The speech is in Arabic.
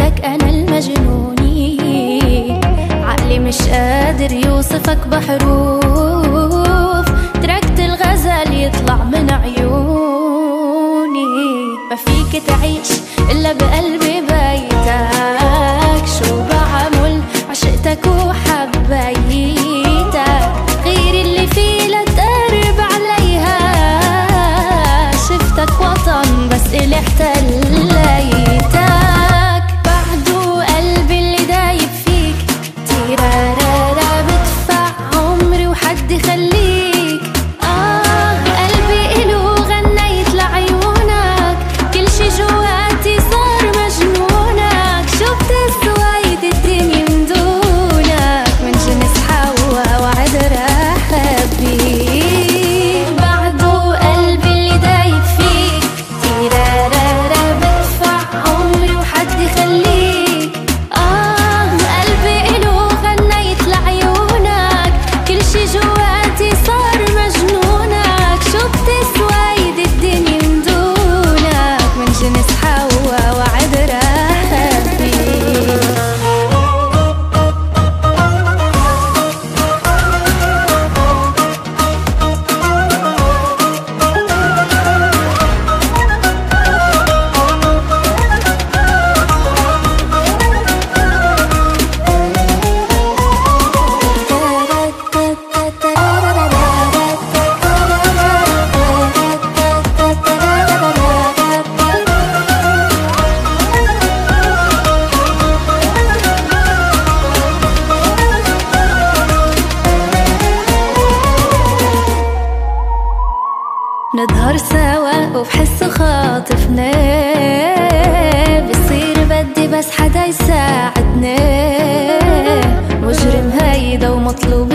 حبيتك أنا المجنوني، عقلي مش قادر يوصفك بحروف، تركت الغزل يطلع من عيوني. ما فيك تعيش إلا بقلبي بيتك، شو بعمل عشقتك وحبيتك، غير اللي فيه لا تقرب عليها، شفتك وطن بس إلي احتليتك، بعده قلبي اللي دايب فيك، تيرارارا بدفع عمري وحد خليك. قلبي إلو غنيت لعيونك، كل شي جواتي صار مجنونك، شفت سويت الدنيا من دونك، من جنس حوا وعد راح بيك، بعده قلبي اللي دايب فيك، تيرارارا بدفع عمري وحد خليك. قلبي إلو غنيت لعيونك، كل شي جواتي صار مجنونك، شفت سويد الدنيا من دونك، من جنس حوا وعد راح بيك. نظهر سوا وبحسه خاطفنا، بصير بدي بس حدا يساعدنا، مجرم هيدا ومطلوب